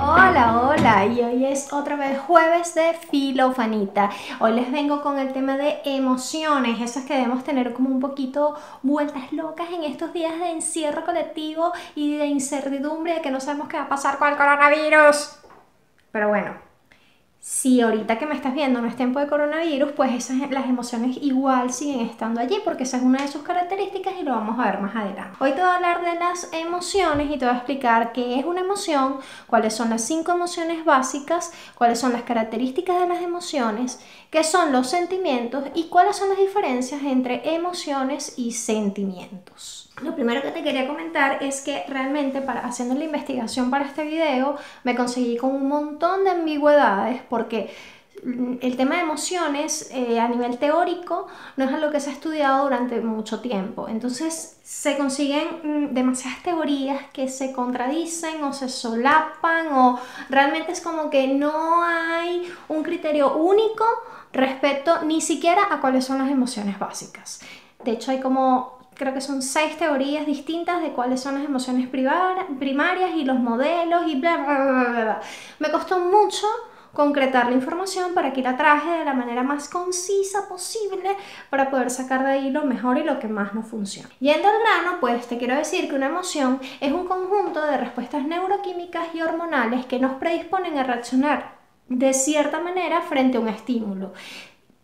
Hola, hola, y hoy es otra vez jueves de Filofanita. Hoy les vengo con el tema de emociones, esas que debemos tener como un poquito vueltas locas en estos días de encierro colectivo y de incertidumbre de que no sabemos qué va a pasar con el coronavirus. Pero bueno, si ahorita que me estás viendo no es tiempo de coronavirus, pues las emociones igual siguen estando allí porque esa es una de sus características y lo vamos a ver más adelante. Hoy te voy a hablar de las emociones y te voy a explicar qué es una emoción, cuáles son las 5 emociones básicas, cuáles son las características de las emociones, qué son los sentimientos y cuáles son las diferencias entre emociones y sentimientos. Lo primero que te quería comentar es que realmente haciendo la investigación para este video me conseguí con un montón de ambigüedades porque el tema de emociones a nivel teórico no es algo que se ha estudiado durante mucho tiempo. Entonces se consiguen demasiadas teorías que se contradicen o se solapan o realmente es como que no hay un criterio único respecto ni siquiera a cuáles son las emociones básicas. De hecho hay como creo que son 6 teorías distintas de cuáles son las emociones primarias y los modelos y bla, bla, bla, bla, bla. Me costó mucho concretar la información para que la traje de la manera más concisa posible para poder sacar de ahí lo mejor y lo que más nos funciona. Yendo al grano, pues te quiero decir que una emoción es un conjunto de respuestas neuroquímicas y hormonales que nos predisponen a reaccionar de cierta manera frente a un estímulo.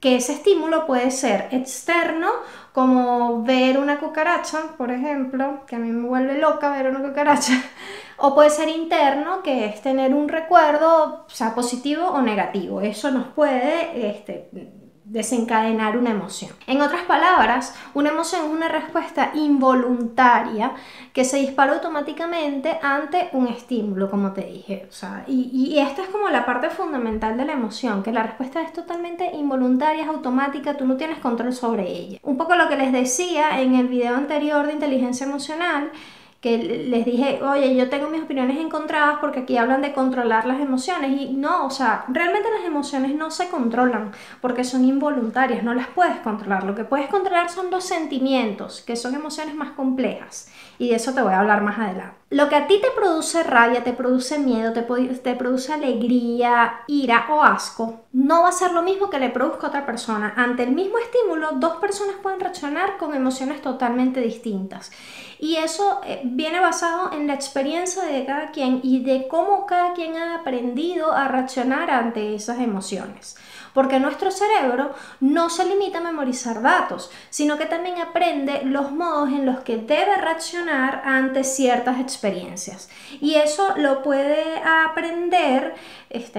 Que ese estímulo puede ser externo, como ver una cucaracha, por ejemplo, que a mí me vuelve loca ver una cucaracha, o puede ser interno, que es tener un recuerdo, sea positivo o negativo. Eso nos puede desencadenar una emoción. En otras palabras, una emoción es una respuesta involuntaria que se dispara automáticamente ante un estímulo, como te dije. O sea, y esta es como la parte fundamental de la emoción, que la respuesta es totalmente involuntaria, es automática, tú no tienes control sobre ella. Un poco lo que les decía en el video anterior de inteligencia emocional, que les dije, oye, yo tengo mis opiniones encontradas porque aquí hablan de controlar las emociones y no, o sea, realmente las emociones no se controlan porque son involuntarias, no las puedes controlar. Lo que puedes controlar son los sentimientos, que son emociones más complejas y de eso te voy a hablar más adelante. Lo que a ti te produce rabia, te produce miedo, te produce alegría, ira o asco, no va a ser lo mismo que le produzca a otra persona. Ante el mismo estímulo, dos personas pueden reaccionar con emociones totalmente distintas. Y eso viene basado en la experiencia de cada quien y de cómo cada quien ha aprendido a reaccionar ante esas emociones. Porque nuestro cerebro no se limita a memorizar datos, sino que también aprende los modos en los que debe reaccionar ante ciertas experiencias. Y eso lo puede aprender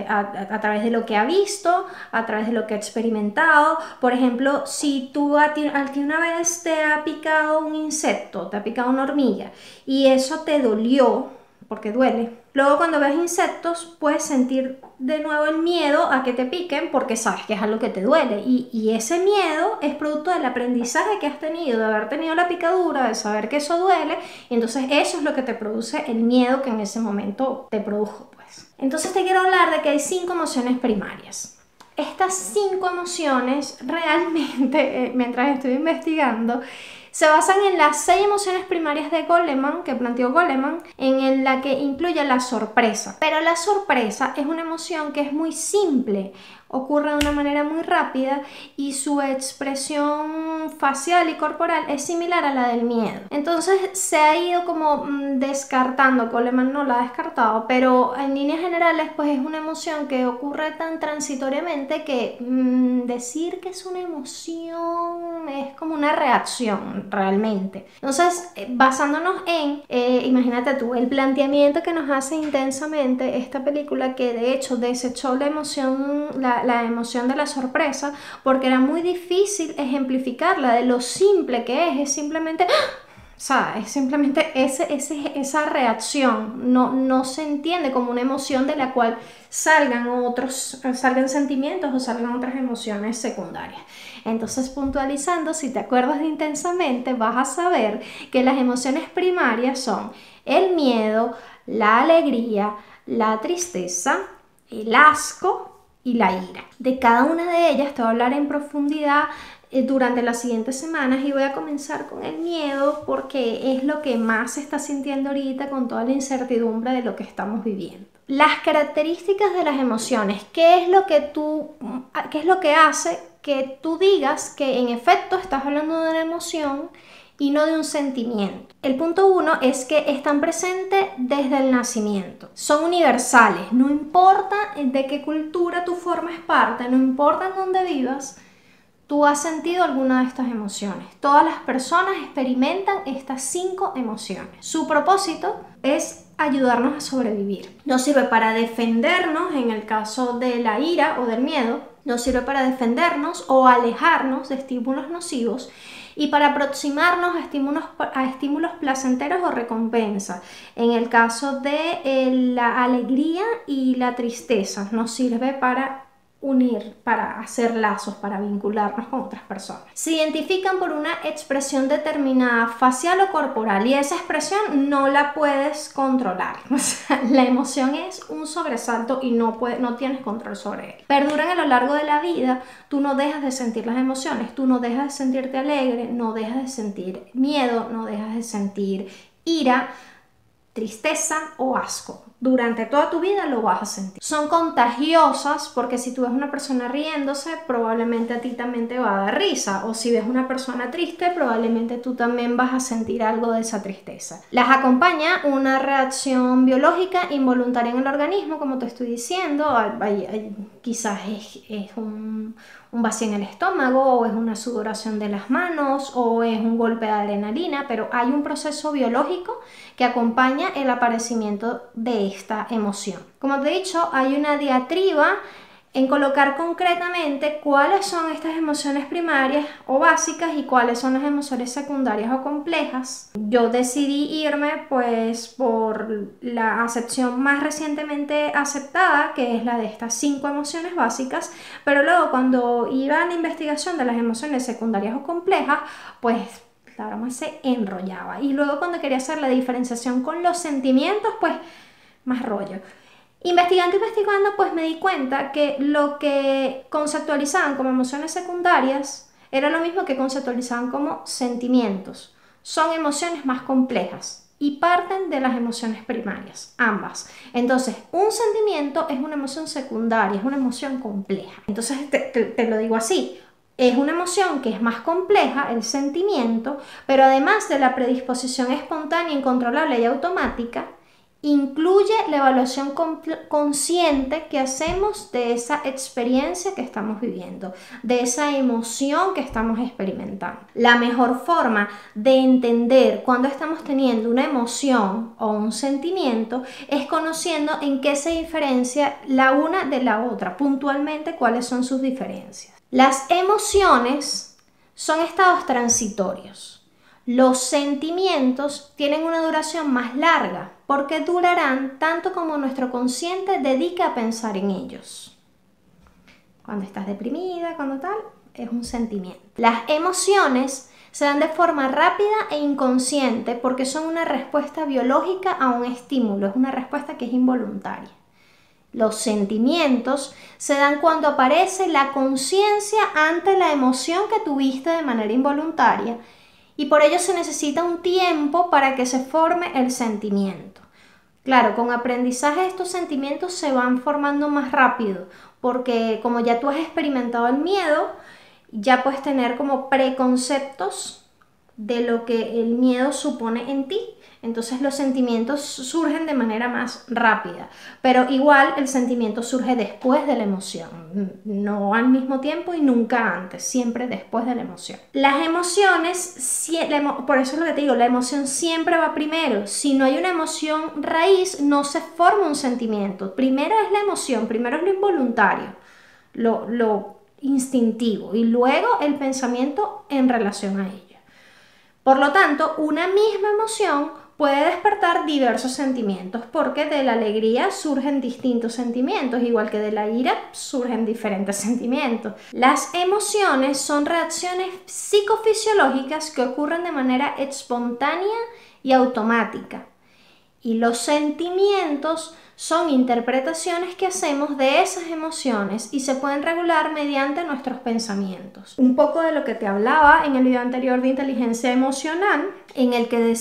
a través de lo que ha visto, a través de lo que ha experimentado. Por ejemplo, si tú alguna vez te ha picado un insecto, te ha picado una hormiga y eso te dolió, porque duele. Luego cuando ves insectos puedes sentir de nuevo el miedo a que te piquen porque sabes que es algo que te duele y ese miedo es producto del aprendizaje que has tenido, de haber tenido la picadura, de saber que eso duele y entonces eso es lo que te produce el miedo que en ese momento te produjo, pues. Entonces te quiero hablar de que hay 5 emociones primarias. Estas 5 emociones realmente, mientras estoy investigando, se basan en las 6 emociones primarias de Goleman, que planteó Goleman, en la que incluye la sorpresa. Pero la sorpresa es una emoción que es muy simple, ocurre de una manera muy rápida y su expresión facial y corporal es similar a la del miedo. Entonces se ha ido como descartando, Goleman no la ha descartado, pero en líneas generales pues es una emoción que ocurre tan transitoriamente que decir que es una emoción es como una reacción realmente. Entonces basándonos en, imagínate tú, el planteamiento que nos hace intensamente esta película que de hecho desechó la emoción, la emoción de la sorpresa porque era muy difícil ejemplificarla de lo simple que es simplemente... O sea, es simplemente esa reacción, no se entiende como una emoción de la cual salgan sentimientos o salgan otras emociones secundarias. Entonces, puntualizando, si te acuerdas de intensamente, vas a saber que las emociones primarias son el miedo, la alegría, la tristeza, el asco y la ira. De cada una de ellas te voy a hablar en profundidad durante las siguientes semanas, y voy a comenzar con el miedo porque es lo que más se está sintiendo ahorita con toda la incertidumbre de lo que estamos viviendo. Las características de las emociones, qué es lo que hace que tú digas que en efecto estás hablando de una emoción y no de un sentimiento. El punto 1 es que están presentes desde el nacimiento. Son universales, no importa de qué cultura tú formes parte, no importa en dónde vivas, tú has sentido alguna de estas emociones. Todas las personas experimentan estas 5 emociones. Su propósito es ayudarnos a sobrevivir. Nos sirve para defendernos en el caso de la ira o del miedo, nos sirve para defendernos o alejarnos de estímulos nocivos y para aproximarnos a estímulos placenteros o recompensas. En el caso de la alegría y la tristeza, nos sirve para unir, para hacer lazos, para vincularnos con otras personas. Se identifican por una expresión determinada facial o corporal y esa expresión no la puedes controlar. O sea, la emoción es un sobresalto y no tienes control sobre él. Perduran a lo largo de la vida, tú no dejas de sentir las emociones, tú no dejas de sentirte alegre, no dejas de sentir miedo, no dejas de sentir ira, tristeza o asco. Durante toda tu vida lo vas a sentir. Son contagiosas porque si tú ves una persona riéndose, probablemente a ti también te va a dar risa. O si ves una persona triste, probablemente tú también vas a sentir algo de esa tristeza. Las acompaña una reacción biológica involuntaria en el organismo, como te estoy diciendo. Quizás es un vacío en el estómago, o es una sudoración de las manos, o es un golpe de adrenalina, pero hay un proceso biológico que acompaña el aparecimiento de esta emoción. Como te he dicho, hay una diatriba en colocar concretamente cuáles son estas emociones primarias o básicas y cuáles son las emociones secundarias o complejas. Yo decidí irme pues por la acepción más recientemente aceptada, que es la de estas 5 emociones básicas, pero luego cuando iba a la investigación de las emociones secundarias o complejas, pues la broma se enrollaba. Y luego cuando quería hacer la diferenciación con los sentimientos, pues más rollo. Investigando, pues me di cuenta que lo que conceptualizaban como emociones secundarias era lo mismo que conceptualizaban como sentimientos. Son emociones más complejas y parten de las emociones primarias, ambas. Entonces, un sentimiento es una emoción secundaria, es una emoción compleja. Entonces, te lo digo así. Es una emoción que es más compleja, el sentimiento, pero además de la predisposición espontánea, incontrolable y automática, incluye la evaluación consciente que hacemos de esa experiencia que estamos viviendo, de esa emoción que estamos experimentando. La mejor forma de entender cuando estamos teniendo una emoción o un sentimiento es conociendo en qué se diferencia la una de la otra, puntualmente cuáles son sus diferencias. Las emociones son estados transitorios. Los sentimientos tienen una duración más larga porque durarán tanto como nuestro consciente dedique a pensar en ellos. Cuando estás deprimida, cuando tal, es un sentimiento. Las emociones se dan de forma rápida e inconsciente porque son una respuesta biológica a un estímulo, es una respuesta que es involuntaria. Los sentimientos se dan cuando aparece la conciencia ante la emoción que tuviste de manera involuntaria y por ello se necesita un tiempo para que se forme el sentimiento. Claro, con aprendizaje estos sentimientos se van formando más rápido porque como ya tú has experimentado el miedo, ya puedes tener como preconceptos de lo que el miedo supone en ti. Entonces los sentimientos surgen de manera más rápida, pero igual el sentimiento surge después de la emoción, no al mismo tiempo y nunca antes, siempre después de la emoción. Las emociones, por eso es lo que te digo, la emoción siempre va primero. Si no hay una emoción raíz, no se forma un sentimiento. Primero es la emoción, primero es lo involuntario, lo instintivo y luego el pensamiento en relación a ello. Por lo tanto, una misma emoción puede despertar diversos sentimientos porque de la alegría surgen distintos sentimientos, igual que de la ira surgen diferentes sentimientos. Las emociones son reacciones psicofisiológicas que ocurren de manera espontánea y automática Y los sentimientos son interpretaciones que hacemos de esas emociones y se pueden regular mediante nuestros pensamientos. Un poco de lo que te hablaba en el video anterior de inteligencia emocional, en el que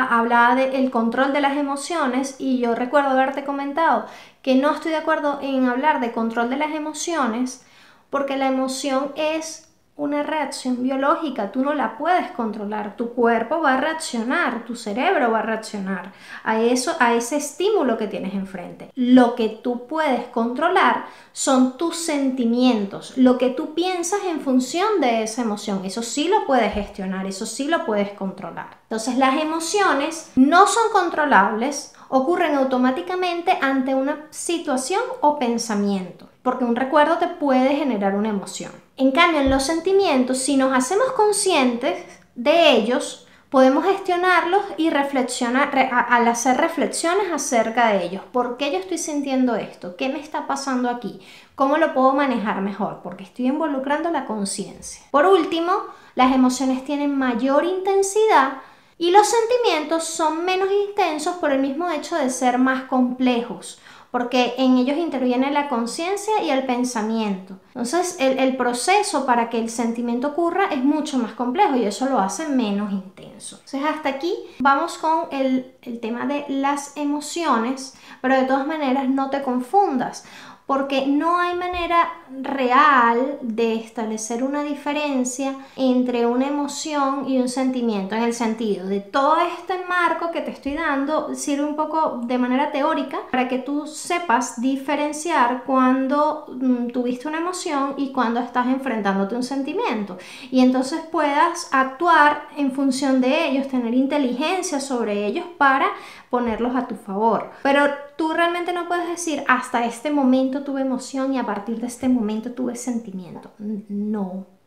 hablaba del control de las emociones, y yo recuerdo haberte comentado que no estoy de acuerdo en hablar de control de las emociones porque la emoción es una reacción biológica, tú no la puedes controlar, tu cuerpo va a reaccionar, tu cerebro va a reaccionar a ese estímulo que tienes enfrente. Lo que tú puedes controlar son tus sentimientos, lo que tú piensas en función de esa emoción, eso sí lo puedes gestionar, eso sí lo puedes controlar. Entonces las emociones no son controlables, ocurren automáticamente ante una situación o pensamiento, porque un recuerdo te puede generar una emoción. En cambio, en los sentimientos, si nos hacemos conscientes de ellos, podemos gestionarlos y reflexionar, al hacer reflexiones acerca de ellos. ¿Por qué yo estoy sintiendo esto? ¿Qué me está pasando aquí? ¿Cómo lo puedo manejar mejor? Porque estoy involucrando la conciencia. Por último, las emociones tienen mayor intensidad y los sentimientos son menos intensos por el mismo hecho de ser más complejos, porque en ellos interviene la conciencia y el pensamiento. Entonces, el proceso para que el sentimiento ocurra es mucho más complejo y eso lo hace menos intenso. Entonces, hasta aquí vamos con el tema de las emociones, pero de todas maneras no te confundas, porque no hay manera real de establecer una diferencia entre una emoción y un sentimiento, en el sentido de todo este marco que te estoy dando sirve un poco de manera teórica para que tú sepas diferenciar cuando tuviste una emoción y cuando estás enfrentándote a un sentimiento, y entonces puedas actuar en función de ellos, tener inteligencia sobre ellos para ponerlos a tu favor. Pero tú realmente no puedes decir hasta este momento tuve emoción y a partir de este momento tuve sentimiento.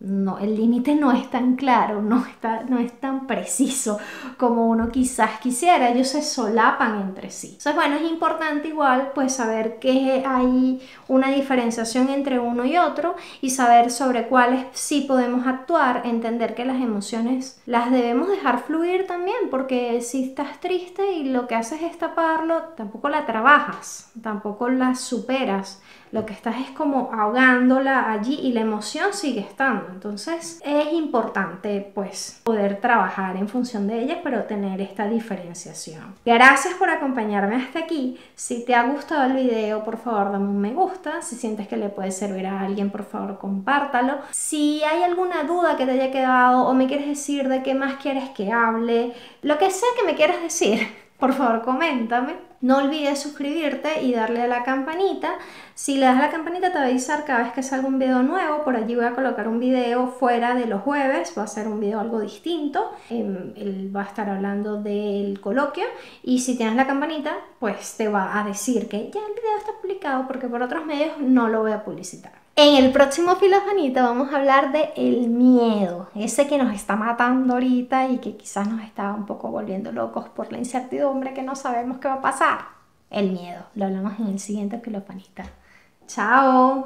No, el límite no es tan claro, no es tan preciso como uno quizás quisiera, ellos se solapan entre sí. Entonces, bueno, es importante igual pues saber que hay una diferenciación entre uno y otro y saber sobre cuáles sí podemos actuar, entender que las emociones las debemos dejar fluir también, porque si estás triste y lo que haces es taparlo, tampoco la trabajas, tampoco la superas. Lo que estás es como ahogándola allí y la emoción sigue estando. Entonces es importante pues poder trabajar en función de ella, pero tener esta diferenciación. Gracias por acompañarme hasta aquí. Si te ha gustado el video, por favor dame un me gusta. Si sientes que le puede servir a alguien, por favor compártalo. Si hay alguna duda que te haya quedado o me quieres decir de qué más quieres que hable, lo que sea que me quieras decir, por favor coméntame. No olvides suscribirte y darle a la campanita. Si le das a la campanita te va a avisar cada vez que salga un video nuevo. Por allí voy a colocar un video fuera de los jueves, va a ser un video algo distinto. Él va a estar hablando del coloquio y si tienes la campanita pues te va a decir que ya el video está publicado, porque por otros medios no lo voy a publicitar. En el próximo Filofanita vamos a hablar de el miedo, ese que nos está matando ahorita y que quizás nos está un poco volviendo locos por la incertidumbre, que no sabemos qué va a pasar. El miedo, lo hablamos en el siguiente Filofanita. ¡Chao!